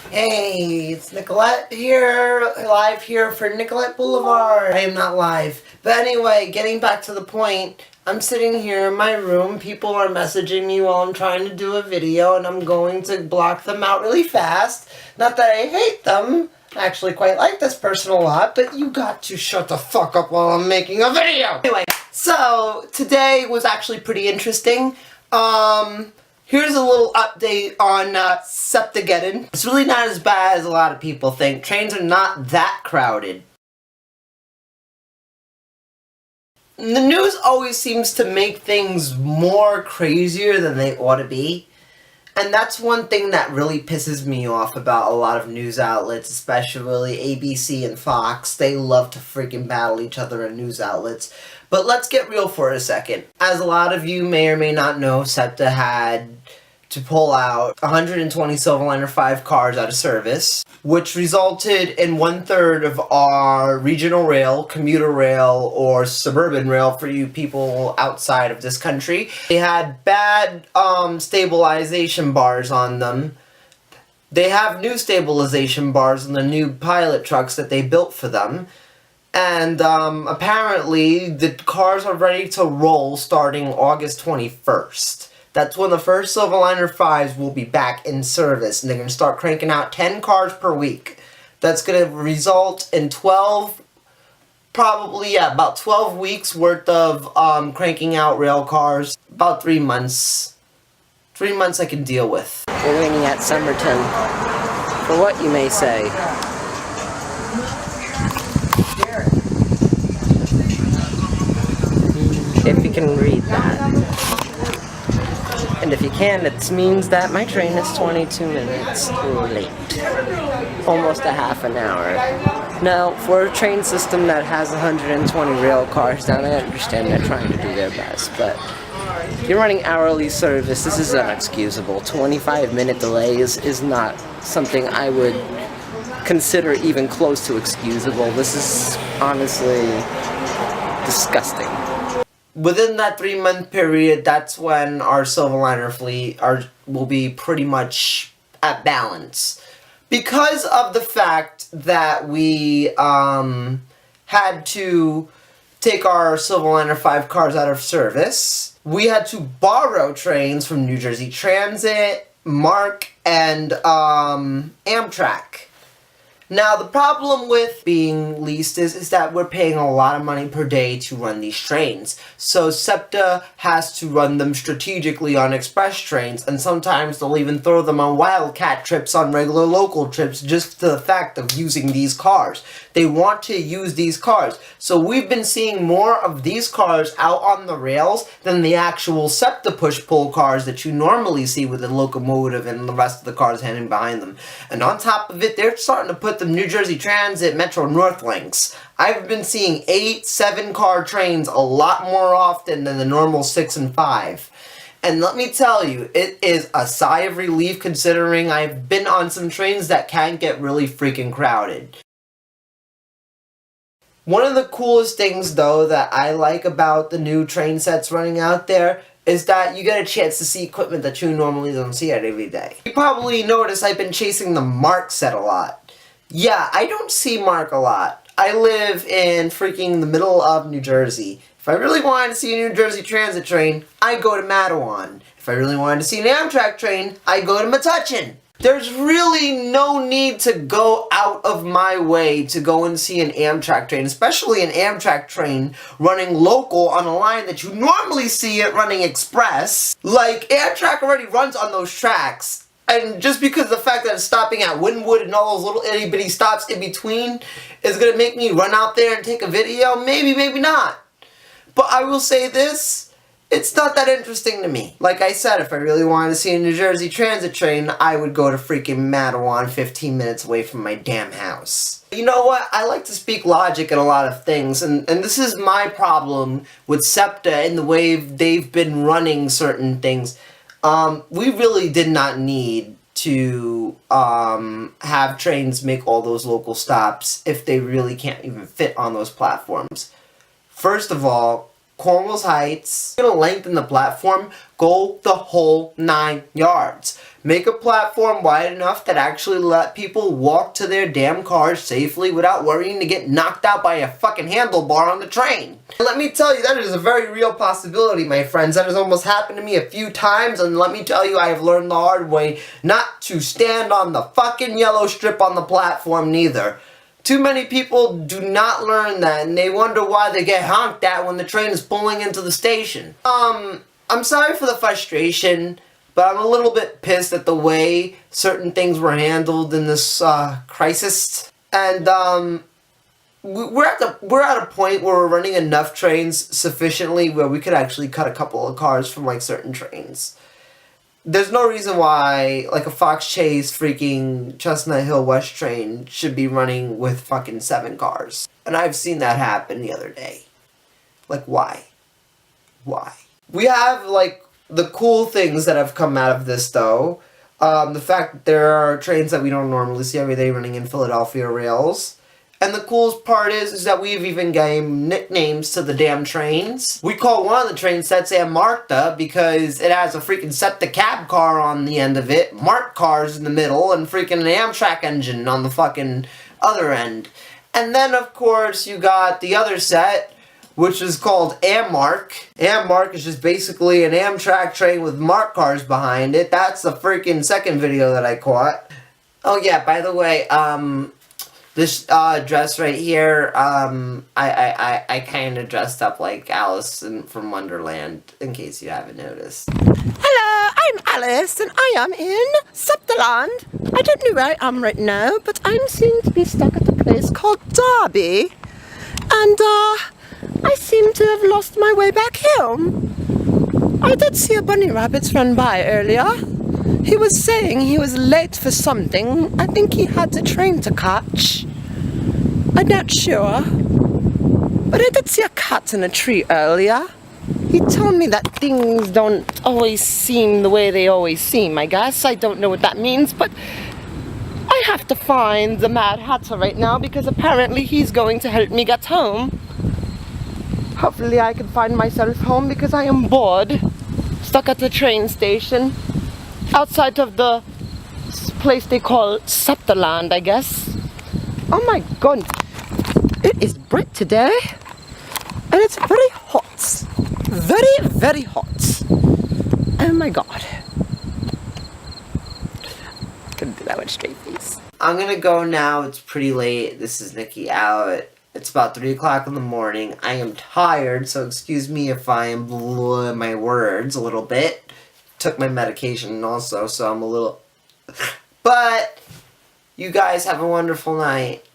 Hey, it's Nicholette here, live here for Nicholette Boulevard. I am not live. But anyway, getting back to the point, I'm sitting here in my room, people are messaging me while I'm trying to do a video, and I'm going to block them out really fast. Not that I hate them, I actually quite like this person a lot, but you got to shut the fuck up while I'm making a video! Anyway, so today was actually pretty interesting. Here's a little update on SEPTA. It's really not as bad as a lot of people think. Trains are not that crowded. The news always seems to make things more crazier than they ought to be. And that's one thing that really pisses me off about a lot of news outlets, especially ABC and Fox. They love to freaking battle each other in news outlets. But let's get real for a second. As a lot of you may or may not know, SEPTA had to pull out 120 Silverliner V cars out of service, which resulted in 1/3 of our regional rail, commuter rail, or suburban rail for you people outside of this country. They had bad stabilization bars on them. They have new stabilization bars on the new pilot trucks that they built for them. And apparently the cars are ready to roll starting August 21st. That's when the first Silverliner 5s will be back in service, and they're going to start cranking out 10 cars per week. That's going to result in about 12 weeks worth of cranking out rail cars. About 3 months. 3 months I can deal with. We're waiting at Somerton for what you may say. If you can read that. And if you can, it means that my train is 22 minutes late. Almost a half an hour. Now, for a train system that has 120 rail cars down, I understand they're trying to do their best, but if you're running hourly service, this is unexcusable. 25-minute delays is not something I would consider even close to excusable. This is honestly disgusting. Within that 3-month period, that's when our Silverliner fleet will be pretty much at balance. Because of the fact that we had to take our Silverliner 5 cars out of service, we had to borrow trains from New Jersey Transit, MARC, and Amtrak. Now, the problem with being leased is that we're paying a lot of money per day to run these trains. So SEPTA has to run them strategically on express trains, and sometimes they'll even throw them on wildcat trips on regular local trips just to the fact of using these cars. They want to use these cars. So we've been seeing more of these cars out on the rails than the actual SEPTA push-pull cars that you normally see with the locomotive and the rest of the cars hanging behind them. And on top of it, they're starting to put the New Jersey Transit Metro North links. I've been seeing 8, 7-car trains a lot more often than the normal 6 and 5. And let me tell you, it is a sigh of relief considering I've been on some trains that can get really freaking crowded. One of the coolest things, though, that I like about the new train sets running out there is that you get a chance to see equipment that you normally don't see every day. You probably noticed I've been chasing the MARC set a lot. Yeah, I don't see MARC a lot. I live in freaking the middle of New Jersey. If I really wanted to see a New Jersey Transit train, I go to Matawan. If I really wanted to see an Amtrak train, I go to Metuchen. There's really no need to go out of my way to go and see an Amtrak train, especially an Amtrak train running local on a line that you normally see it running express. Like, Amtrak already runs on those tracks. And just because the fact that it's stopping at Wynwood and all those little itty bitty stops in between is going to make me run out there and take a video, maybe, maybe not. But I will say this, it's not that interesting to me. Like I said, if I really wanted to see a New Jersey Transit train, I would go to freaking Matawan 15 minutes away from my damn house. You know what? I like to speak logic in a lot of things, and this is my problem with SEPTA and the way they've been running certain things. We really did not need to have trains make all those local stops if they really can't even fit on those platforms. First of all, Cornwall's Heights, you're going to lengthen the platform, go the whole 9 yards. Make a platform wide enough that actually let people walk to their damn cars safely without worrying to get knocked out by a fucking handlebar on the train. And let me tell you, that is a very real possibility, my friends. That has almost happened to me a few times, and let me tell you, I have learned the hard way not to stand on the fucking yellow strip on the platform neither. Too many people do not learn that, and they wonder why they get honked at when the train is pulling into the station. I'm sorry for the frustration, but I'm a little bit pissed at the way certain things were handled in this crisis. And we're at a point where we're running enough trains sufficiently where we could actually cut a couple of cars from like certain trains. There's no reason why like a Fox Chase freaking Chestnut Hill West train should be running with fucking 7 cars. And I've seen that happen the other day. Like, why? Why? We have like the cool things that have come out of this though. The fact that there are trains that we don't normally see every day running in Philadelphia rails. And the coolest part is that we've even given nicknames to the damn trains. We call one of the train sets Markta because it has a freaking SEPTA cab car on the end of it, Mark cars in the middle, and freaking an Amtrak engine on the fucking other end. And then, of course, you got the other set, which is called Ammark. Ammark is just basically an Amtrak train with Mark cars behind it. That's the freaking second video that I caught. Oh yeah, by the way, this dress right here, I kind of dressed up like Alice from Wonderland, in case you haven't noticed. Hello, I'm Alice, and I am in SEPTA. I don't know where I am right now, but I'm seem to be stuck at a place called Derby. And, I seem to have lost my way back home. I did see a bunny rabbit run by earlier. He was saying he was late for something. I think he had a train to catch. I'm not sure. But I did see a cat in a tree earlier. He told me that things don't always seem the way they always seem, I guess. I don't know what that means, but I have to find the Mad Hatter right now because apparently he's going to help me get home. Hopefully I can find myself home because I am bored, stuck at the train station, outside of the place they call SEPTA, I guess. Oh my god, it is bright today, and it's very hot. Very, very hot. Oh my god. Couldn't do that one straight face. I'm gonna go now, it's pretty late. This is Nikki out. It's about 3 o'clock in the morning. I am tired, so excuse me if I am blowing my words a little bit. Took my medication also, so I'm a little... But, you guys have a wonderful night.